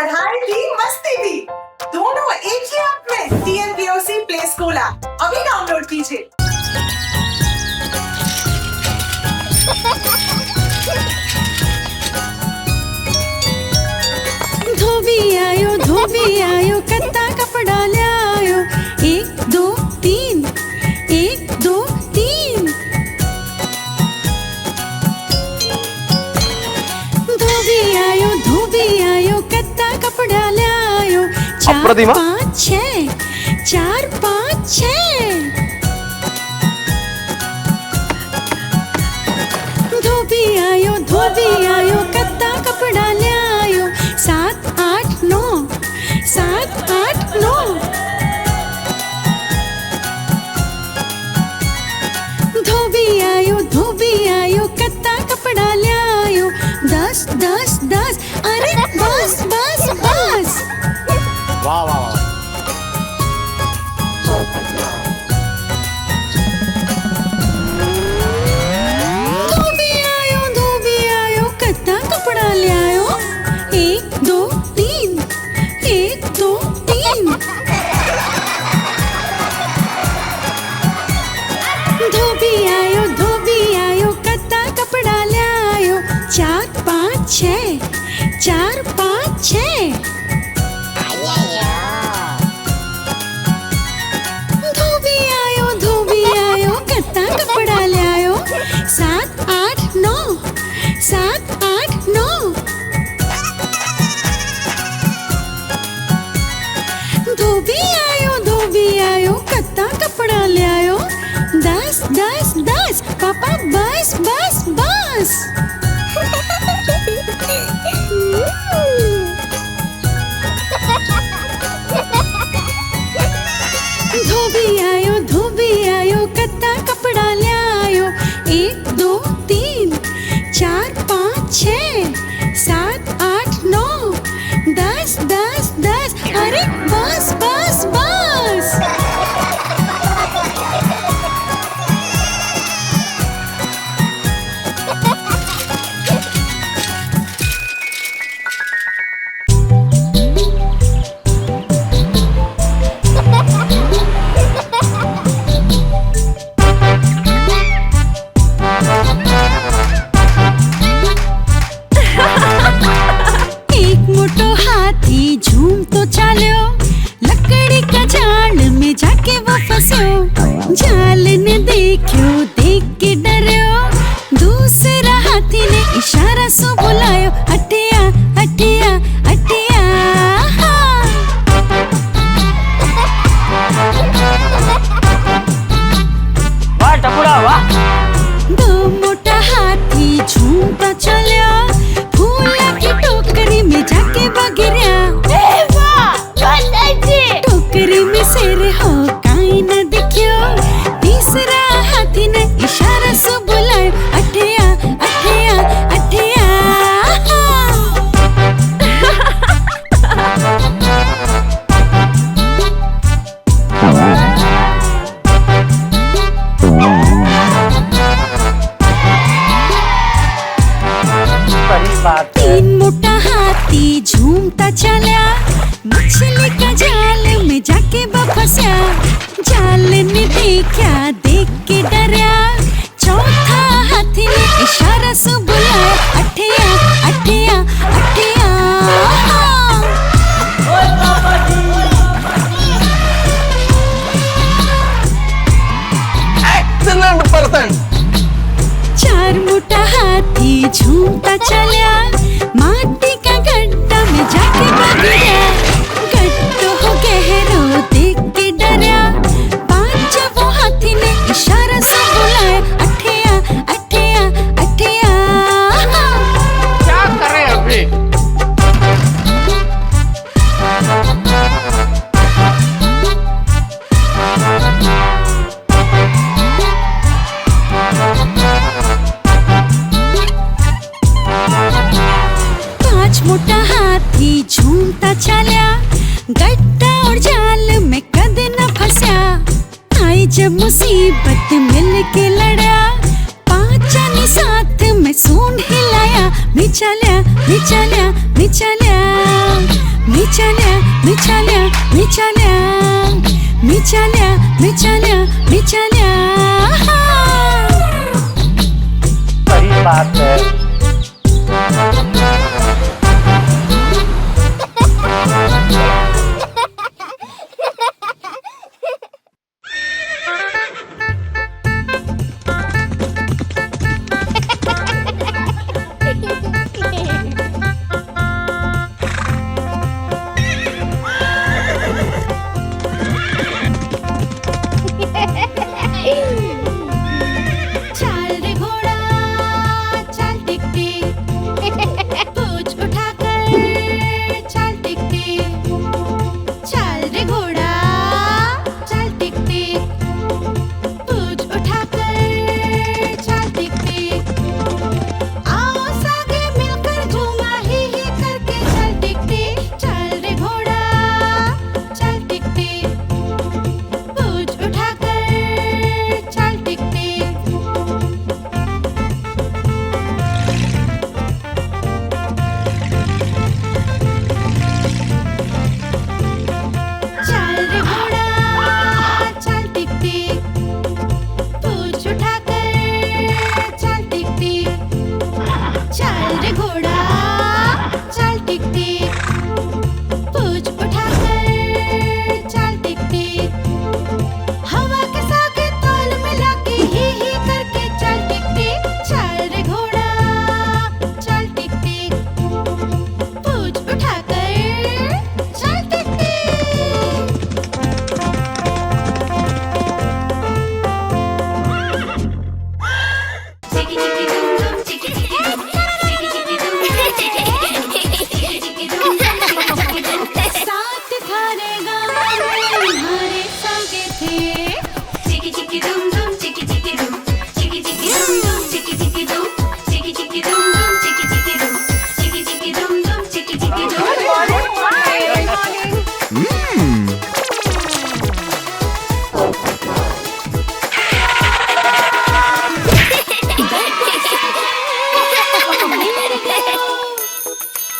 पढ़ाई भी मस्ती भी दोनों एक ही ऐप में। TNPOC प्ले स्कूल ऐप अभी डाउनलोड कीजिए। धोबी आयो कत्ता कपड़ा ले आयो। 1 2 3 1 2 3। धोबी आयो कत्ता कपड़ा ले आयो। 4 5 6 4 5 6। धोबी आयो कत्ता कपड़ा ले आयो। 7 8 9 7 8 9। धोबी आयो कत्ता कपड़ा ले आयो। 10 10 10। अरे बस बस बस। वाह वाह वाह। धोबी आयो कत्ता कपड़ा ले आयो। 1 2 3 1 2 3। धोबी आयो कत्ता कपड़ा ले आयो। 4 5 6 4 5 6। धोबी आयो कत्ता कपड़ा ले आयो। 7 8 9 7 8 9। धोबी आयो कत्ता कपड़ा ले आयो। 10 10 10। पापा बस बस बस। धोबी आयो कत्ता कपड़ा ले आयो। 1 2 3 4 5 6 7 8 9 10 10 10। अरे बस बस बस। एक मोटो हाथी झूम तो चाल्यो। लकड़ी का जाल में जाके वो फंस्यो। जाल ने देखो देख के डर्यो। दूसरा हाथी ने इशारा सु बुलायो। अटिया अटिया अटिया। वाह टपुड़ा वाह। दो मोटा हाथी झूमता चलिया। फूल की टोकरी में जाके बगिरिया। टोकरी में सिर हो काई न दिखियो। तीसरा हाथी ने इशारा से बुलायो। अठिया अठिया अठिया। सही बात है। 3 मोटा हाथी झूमता चला। मछली का जाल में जाके फंसा। जाल ने देखा देख के डरा। चौथा हाथी ने इशारा से बुलाया। अठिया अठिया अठिया। Excellent person. 4 मोटा हाथी झूमता चला। माटी का गड्ढा में जाके बगिरा। गड्ढो हो गहरो देख के डरा। 5वां हाथी ने इशारा से बुलाया। अठिया अठिया अठिया। क्या करें अभी। 5 मोटा हाथी झूमता चला। गड्ढा और जाल में कद न फंसा। आई जब मुसीबत मिल के लड़ा। 5 ने साथ में सूंड हिलाया। मिचल्या मिचल्या मिचल्या। मिचाल्या मिचाल्या मिचाल्या मिचाल्या मिचाल्या मिचाल्या सही बात है। चल रे घोड़ा चल टिक टिक पूंछ उठाकर चल टिक टिक चल रे घोड़ा चल टिक टिक पूंछ उठाकर चल टिक टिक आओ सागे मिलकर झूमा ही करके चल टिक टिक चल रे घोड़ा चल टिक टिक पूंछ उठाकर चल टिक टिक चल रे घोड़ा चल टिक टिक पूंछ उठाकर चल टिक टिक चल रे घोड़ा चल टिक टिक पूंछ उठाकर चल टिक टिक हवा के सागे ताल मिला के ही करके चल टिक टिक चल रे घोड़ा चल टिक टिक पूंछ उठाकर चल टिक टिक साथ थारे गाँव में हमारे सागे थे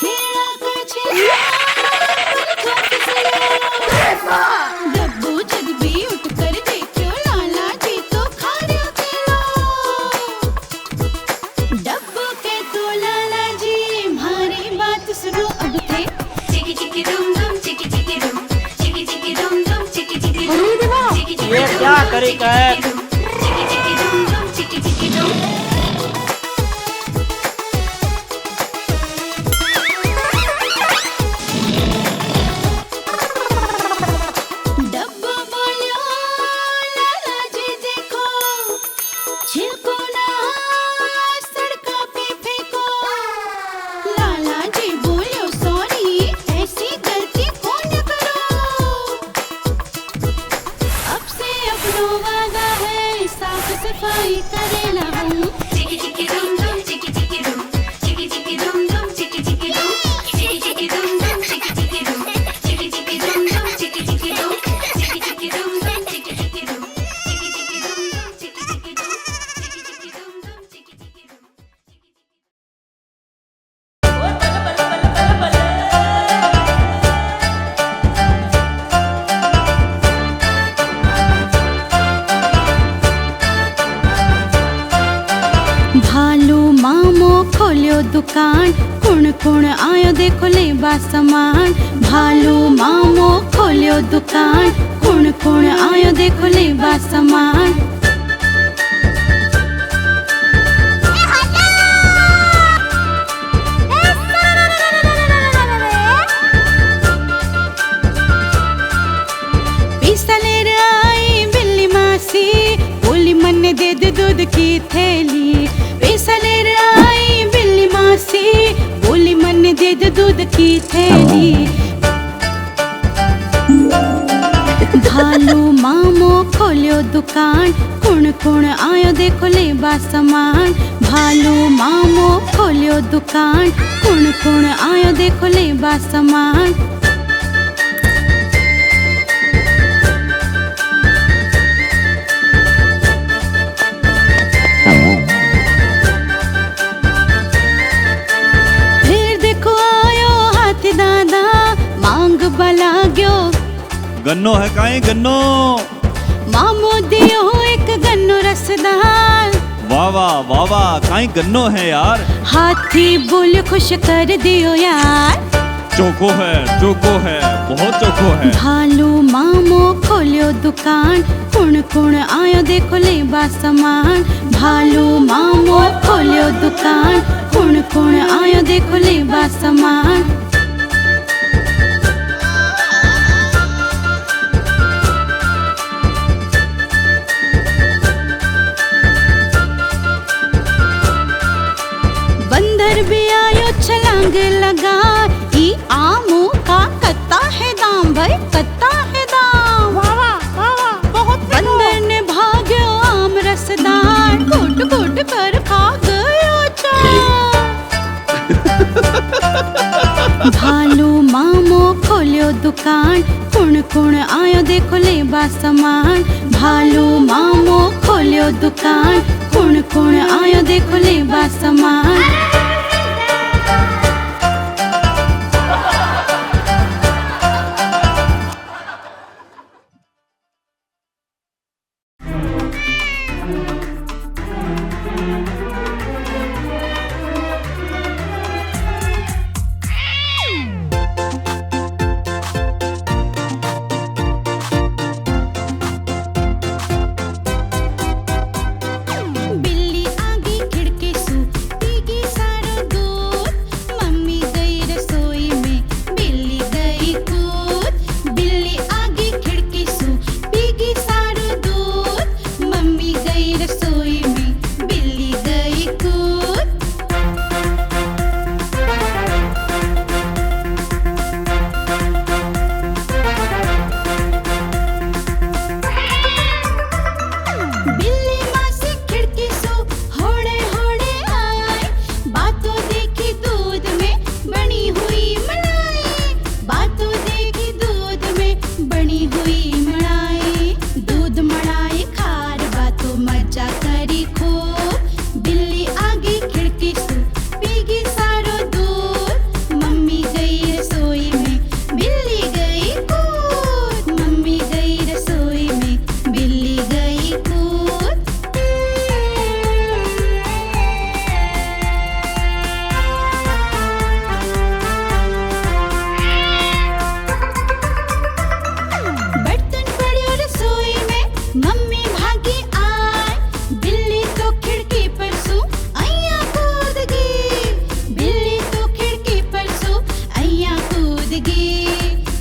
खेला कुछ डब्बू जब भी उठ कर देखो लाला जी तो खाने खेलो डब्बू के तो लाला जी हमारी बात सुनो अब थे ये क्या तरीका है? डब्बू बोलो लाला जी देखो छिलको ना सड़कों पे फेंको लाला जी बोलो सॉरी ऐसी गलती कौन करो अब से अपनो वादा है साफ सफाई करेला हम भालू मामो खोलियो दुकान कुण कुण आयो देखो ले बा सामान भालू मामो खोलियो दुकान कुण कुण आयो देखो ले बा सामान पैसा लेर आई बिल्ली मासी बोली मन्ने दे दे दूध की थैली पैसा लेर आई बिल्ली मासी बोली मन्ने दे दे दूध की थैली भालू मामो खोलियो दुकान कुण कुण आयो देखो ले बा सामान भालू मामो खोलियो दुकान कुण कुण आयो देखो ले बा सामान फिर देखो आयो हाथी दादा मांग भोग बला गयो। गन्नो है काई गन्नो? मामो दियो एक गन्नो रसदार। वाह वाह वाह वाह, काई गन्नो है यार। हाथी बोल खुश कर दियो यार। चोको है बहुत चोको है। भालू मामो खोलियो दुकान, कुण कुण आयो देखो लेबा सामान। भालू मामो खोलियो दुकान, कुण कुण आयो देखो लेबा सामान। बंदर भी आयो छलांग लगा, ई आमो का कत्ता है दाम भाई, कत्ता है दाम। बहुत बंदर ने भाग्यो आम रसदार, घुट घुट कर खा गयो चार। भालू मामो खोलियो दुकान, कुण कुण आयो देखो लेबा सामान। भालू मामो खोलियो दुकान, कुण कुण आयो देखो लेबा सामान। बिल्ली आगी खिड़की सू पीगी सारो दूध, मम्मी गई रसोई में बिल्ली गई कूद। बिल्ली आगी खिड़की सू पीगी सारो दूध, मम्मी गई रसोई में बिल्ली गई कूद। बिल्ली माँ से खिड़की सो होड़े होड़े आई, बातों देखी दूध में बनी हुई मलाई। बातों देखी दूध में बनी हुई मलाई, दूध मलाई खार बातों मजा करी खूब। बिल्ली आगी खिड़की सो पीगी सारो दूध, मम्मी गई रसोई में बिल्ली गई कूद। मम्मी गई रसोई में बिल्ली गई कूद। बर्तन पड़े रसोई में मम्मी भागी आई, बिल्ली तो खिड़की पर सो अय्या कूद गई। बिल्ली तो खिड़की पर सो अय्या कूद गई।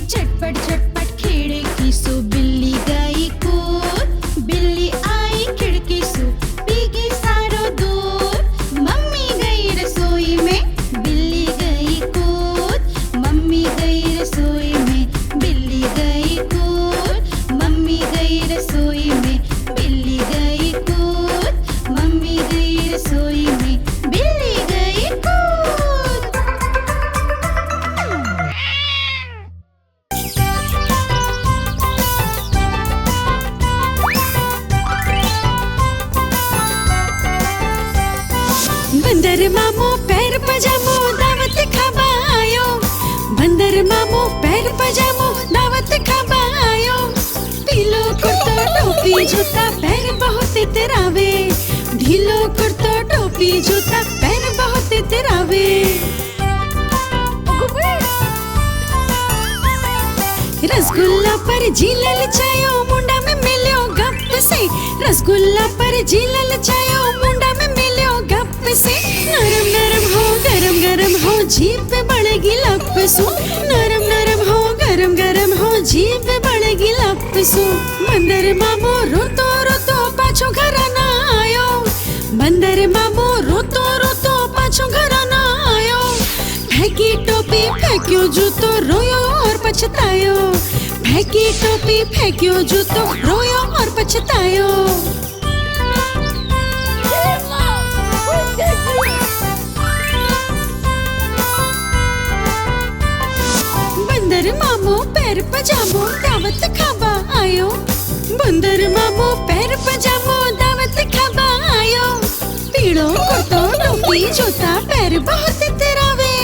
झटपट झटपट खिड़की सो बिल्ली गई कूद। बिल्ली आई खिड़की सो पीगी सारो दूध, मम्मी गई रसोई में बिल्ली गई कूद। मम्मी गई रसोई में बिल्ली गई कूद। मम्मी गई रसोई में बिल्ली गई कूद। मम्मी गई रसोई में बिल्ली गई कूद। बंदर मामो पैर पजामो दावत खाबा आयो। बंदर मामो पैर पजामो दावत खाबा आयो। ढीलो कुर्तो टोपी जूता पैर बहुत इतरावे। ढीलो कुर्तो टोपी जूता पैर बहुत इतरावे। रसगुल्ला पर झीलल चायो मुंडा में मिलियो गप से। रसगुल्ला पर झीलल चायो मुंडा में मिलियो गप से। नरम नरम हो गरम गरम हो जीभ पे बढ़ेगी लप सो। नरम नरम हो गरम गरम हो जीभ पे बढ़ेगी लप सो। बंदर मामो रोतो रोतो पाछो घर ना आयो। बंदर मामो रोतो रोतो पाछो घर ना आयो। फेंकी टोपी फेंक्यो जूतो रोयो और पछतायो। फेंकी टोपी फेंक्यो जूतो रोयो और पछतायो। बंदर मामो पैर पजामो दावत खाबा आयो। बंदर मामो पैर पजामो दावत खाबा आयो। पीड़ो कुर्तो टोपी जूता पैर बहुत इतरावे।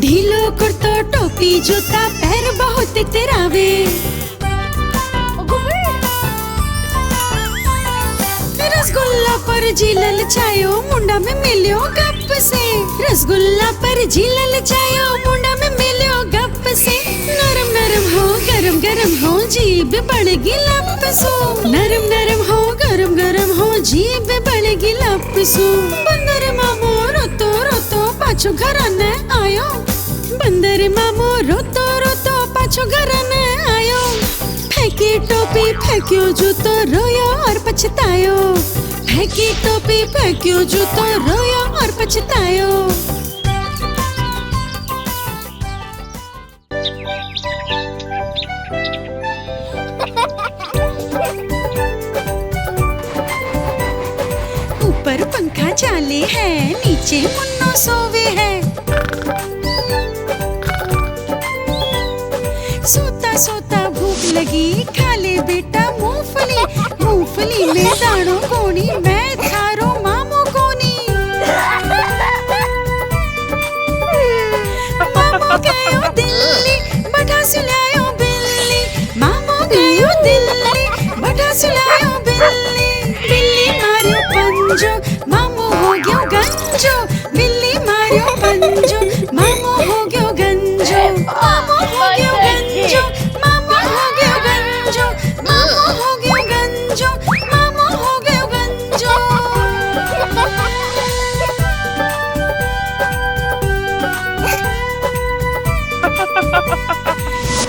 ढीलो कुर्तो टोपी जूता पैर बहुत तितरावे। रसगुल्ला पर जी ललचायो मुंडा में मिलियो गप से। रसगुल्ला पर जी ललचायो मुंडा में मिलियो गप से। नरम नरम हो गरम गरम हो जीभ बढ़ेगी लपसो। नरम नरम हो गरम गरम हो जीभ बढ़ेगी लपसो। बंदर मामो रोतो रोतो पाछो घराने आयो। बंदर मामो रोतो रोतो पाछो घराने आयो। फेंकी टोपी फेंक्यो जूतो रोयो और पछतायो। फेंकी टोपी फेंक्यो जूतो रोयो और पछतायो। ऊपर पंखा चाले है नीचे मुन्नो सोवे है। सोता सोता भूख लगी खा ले बेटा मूंगफली। मूंगफली में दानों कोनी मैं थारो मामो कोनी। मामो गयो दिल्ली बड़ा सुलायो बिल्ली। मामो गयो दिल्ली बड़ा सुलायो बिल्ली। बिल्ली मारियो पंजो मामो हो गयो गंजो। बिल्ली मारियो पंजो मामो हो गयो गंजो। मामो हो गयो गंजो मामो हो गयो गंजो। मामो हो गयो गंजो मामो हो गयो गंजो।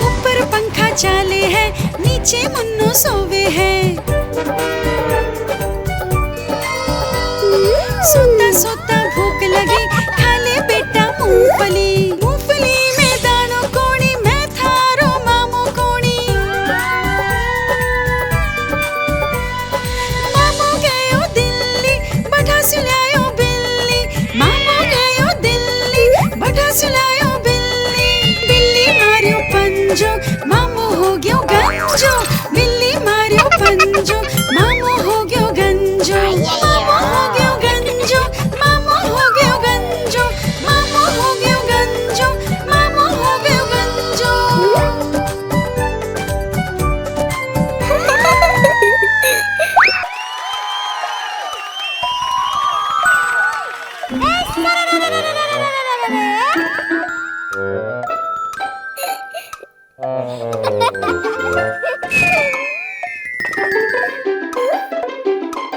ऊपर पंखा चाले है नीचे मुन्नो सोवे है। सोता सोता भूख लगी खा ले बेटा मूंगफली। मूंगफली में दानों कोनी मैं थारो मामो कोनी। मामो गयो दिल्ली बड़ा सुलायो बिल्ली। मामो गयो दिल्ली बड़ा सुलायो बिल्ली। बिल्ली मारियो पंजो मामो हो गयो गंजो। बिल्ली मारियो पंजो मामो हो गयो गंजो। मामो हो गयो गंजो मामो हो गयो गंजो। मामो हो गयो गंजो मामो हो गयो गंजो।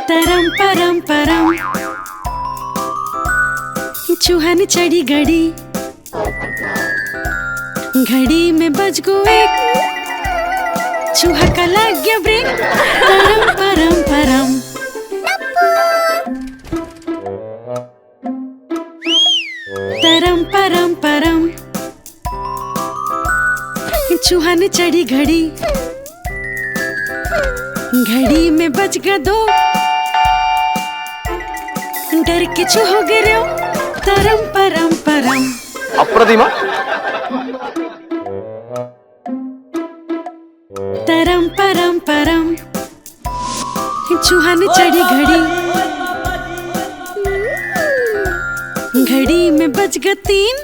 तरम परम परम चूहन चढ़ी घड़ी। घड़ी में बज गो एक चूहा का लग गया ब्रेक। तरम परम परम तरम परम परम चूहन चढ़ी घड़ी। घड़ी में बज गया दो डर के चूहो गिरो। तरम परम परम अप्रतिमा तरम परम परम चूहन चढ़ी घड़ी। घड़ी में बज गया तीन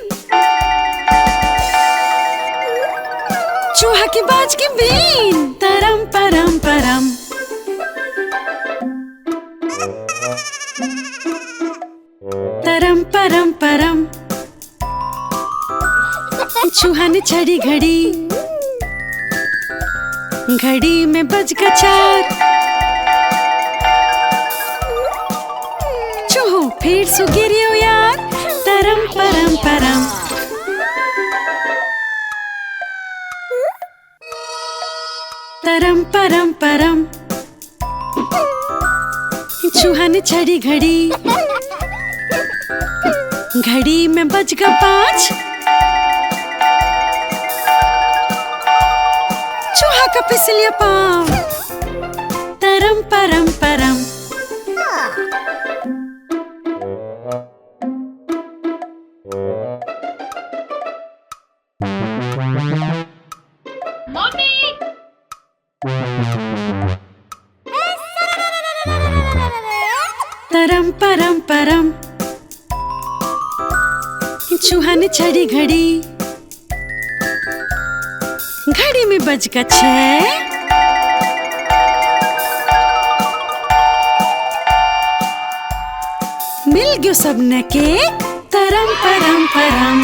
चूहा की बाज की बीन। तरम परम परम तरम परम परम चूहन चढ़ी घड़ी। घड़ी में बज गया चार चूहो फिर सो गिरियो यार। तरम परम परम तरम परम परम चूहन चढ़ी घड़ी। घड़ी में बज गया पाँच चूहा का फिसलिया पाँव। तरम परम परम तरम परम परम चूहन चढ़ी घड़ी। घड़ी में बज का 6। मिल गयो सबने के तरम परम परम।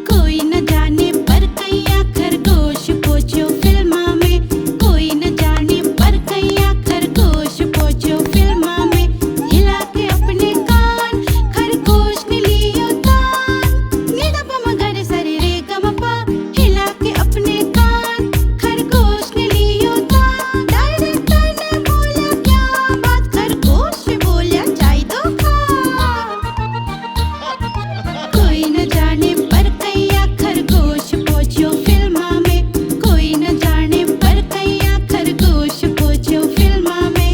कोई न जाने पर कैया खरगोश पोछो फिल्मा में, कोई न जाने पर कैया खरगोश पोछो फिल्मा में। हिला के अपने कान खरगोश ने लियो तान, निदा पम गर सरे रे गम पा। हिला के अपने कान खरगोश ने लियो तान। डायरेक्टर ने बोला क्या बात, खरगोश से बोला चाय दो खा। कोई न जाने पर कैया खरगोश पोछो फिल्मा में, कोई न जाने पर कैया खरगोश पोछो फिल्मा में।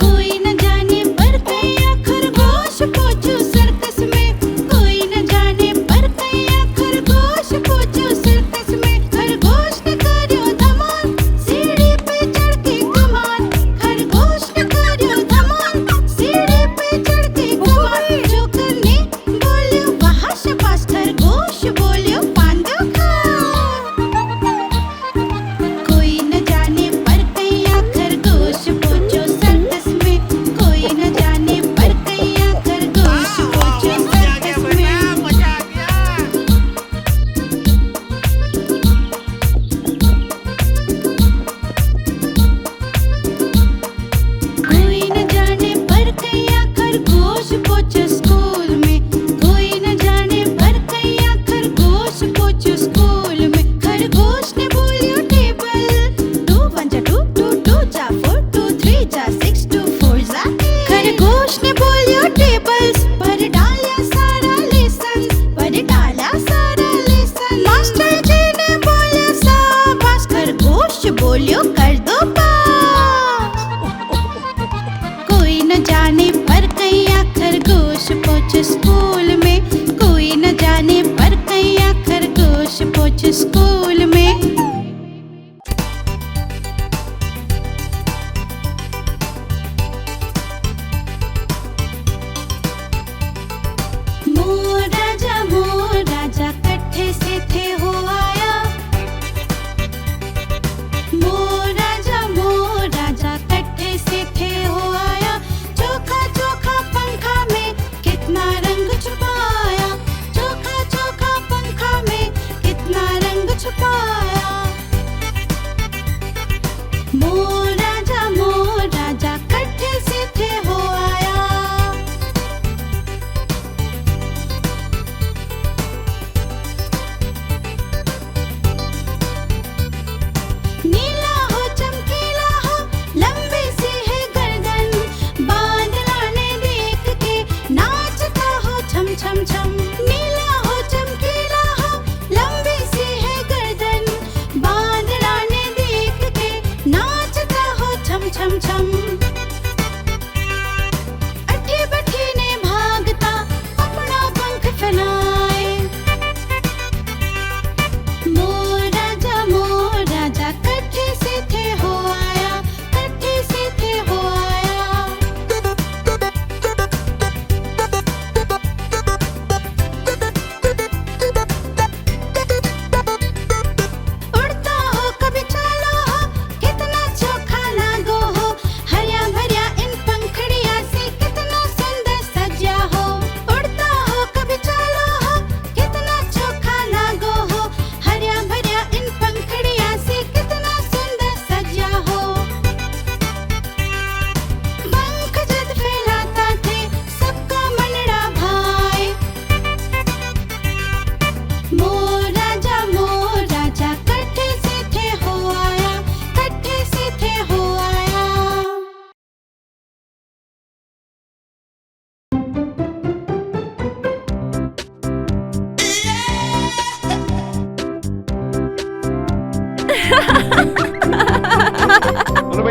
कोई न जाने पर कैया खरगोश पोछो सर्कस में, कोई न जाने पर कैया खरगोश पोछो सर्कस में। खरगोश ने कर्यो धमाल सीढ़ी पे चढ़ के कमाल, खरगोश ने कर्यो धमाल सीढ़ी पे चढ़ के कमाल। जोकर ने बोल्यो वाह शाबाश, खरगोश बोल्यो पान दो खा। कोई न जाने पर कैया खरगोश पोछो सर्कस में, कोई न जाने पर कैया खरगोश पोछो सर्कस में। कोई न जाने पर कैया खरगोश पोछो स्कूल में, कोई न जाने पर कैया खरगोश पोछो स्कूल में। खरगोश ने बोलियो टेबल 2 1 जा 2 2 2 जा 4 2 3 जा 6 2 4 जा। खरगोश ने बोलियो टेबल्स पर डाला सारा लेसन, पर डाला सारा लेसन। मास्टर जी ने बोला शाबाश, खरगोश बोलियो कर दो पास। कोई न जाने पर कैया खरगोश पोछो स्कूल में, कोई न जाने पर कैया खरगोश पोछो स्कूल में। मोर राजा कट्ठे से थे हो आया। मोर राजा कट्ठे से थे हो आया। चोखा चोखा पंखा में कितना रंग छुपाया, चोखा चोखा पंखा में कितना रंग छुपाया। मोर राजा कट्ठे से थे हो आया। नीला हो चमकीला हो लंबी सी है गर्दन, बादला ने देख के नाचता हो छम छम छम। नीला हो चमकीला हो लंबी सी है गर्दन, बादला ने देख के नाचता हो छम छम छम। अठी बठी ने भागता अपना पंख फैलाए। मोर राजा कट्ठे से थे हो आया, कट्ठे से थे हो आया।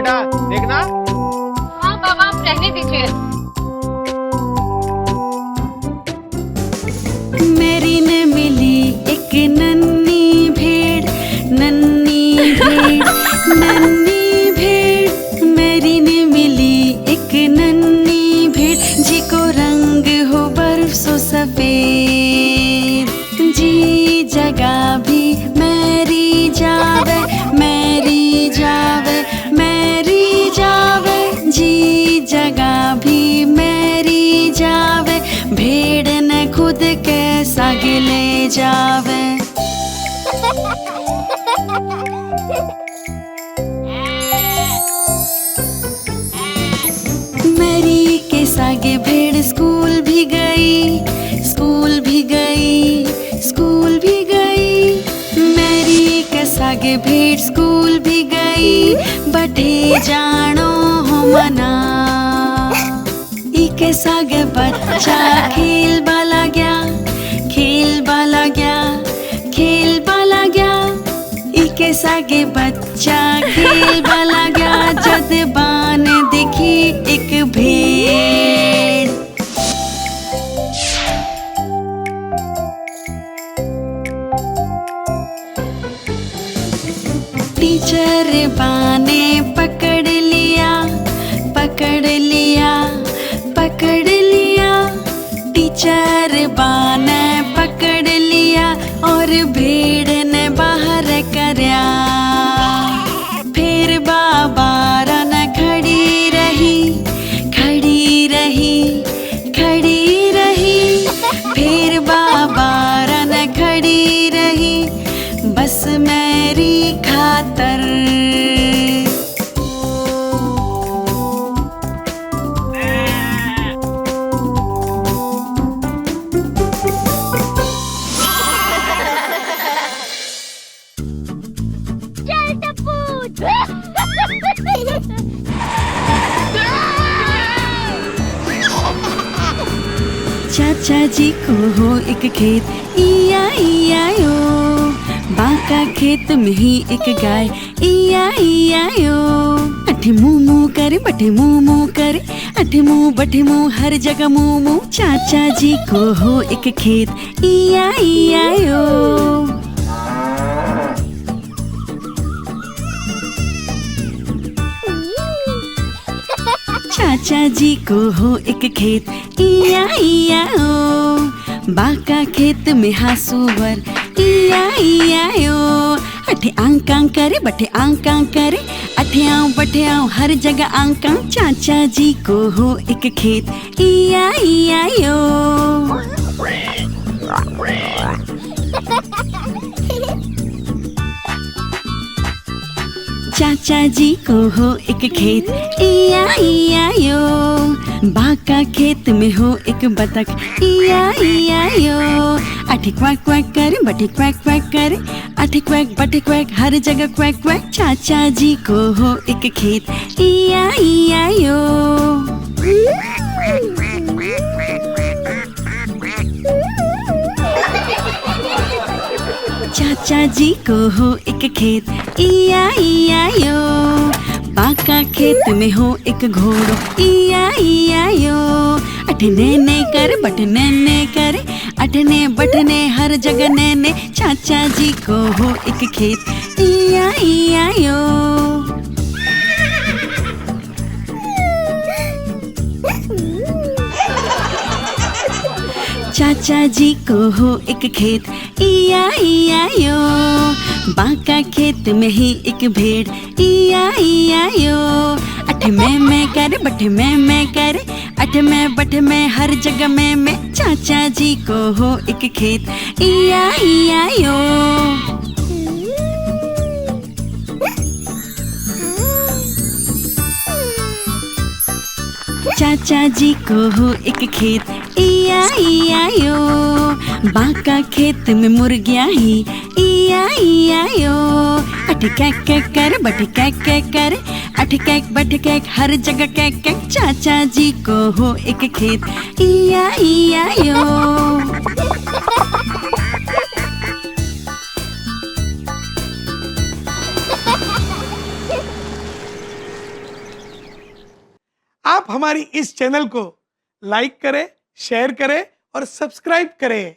बेटा देखना। हाँ बाबा आप रहने दीजिए। मेरी ने मिली एक नन्ही भेड़, नन्ही भेड़, नन्ही भेड़। मेरी ने मिली एक नन्ही भेड़, जी को रंग हो बर्फ सो सफेद। जी जगह भी मेरी जावे, मेरी जावे, मेरी जावे। जी जगह भी मेरी जावे, भेड़ ने खुद के साग ले जावे। मेरी के सागे भेड़ स्कूल भी गई, स्कूल भी गई, स्कूल भी गई। मेरी के सागे भेड़ स्कूल भी गई, बटे जानो हो मना। ई के सागे बच्चा खेल बाला गया, खेल बाला गया, खेल बाला गया। ई के सागे बच्चा खेल बाला गया, जद बान देखी एक भेड़। टीचर बाने पकड़ लिया, पकड़ लिया, पकड़ लिया। टीचर बाने पकड़ लिया और भेड़ ने बाहर करया। फिर बाबा न खड़ी रही, खड़ी रही, खड़ी रही। फिर बाबा न खड़ी रही, बस मेरी खातर। चाचा जी को हो एक खेत, इया इया यो। बाका खेत में ही एक गाय, इया इया यो। अठे मुँह मुँह करे, बटे मुँह मुँह करे, अठे मुँह बटे मुँह, हर जगह मुँह मुँह। चाचा जी को हो एक खेत, इया इया यो। चाचा जी को हो एक खेत, इया इया ओ। बाका खेत में हासुवर, इया इया यो। अठे आंक आंक करे, बटे आंक आंक करे, अठे आऊं बटे आऊं, हर जगह आंक आंक। चाचा जी को हो एक खेत, इया इया यो। चाचा जी को हो एक खेत, इया इया यो। बाका खेत में हो एक बतख, इया इया यो। अठे क्वैक क्वैक करे, बटे क्वैक क्वैक करे, अठे क्वैक बटे क्वैक, हर जगह क्वैक क्वैक। चाचा जी को हो एक खेत, इया इया यो। चाचा जी को हो एक खेत, इया इया यो। बाका खेत में हो एक घोड़ो, इया इया यो। अठे ने कर, बटे ने करे, अठने बटने, हर जगह ने। चाचा जी को हो एक खेत, इया इया यो। चाचा जी को हो एक खेत, इया इया यो। बाका खेत में ही एक भेड़, इया इया यो। अठे मैं करे, बटे मैं करे, अठे मैं बटे मैं, हर जगह मैं। चाचा जी को हो एक खेत, इया इया यो। चाचा जी को हो एक खेत, इया इया यो। बाका खेत में मुर्गियाँ ही, इया इया यो। अठे कैक कैक करे, बटे कैक कैक करे, अठे कैक बटे कैक, हर जगह कैक कैक। चाचा जी को हो एक खेत, इया इया यो। हमारी इस चैनल को लाइक करें, शेयर करें और सब्सक्राइब करें।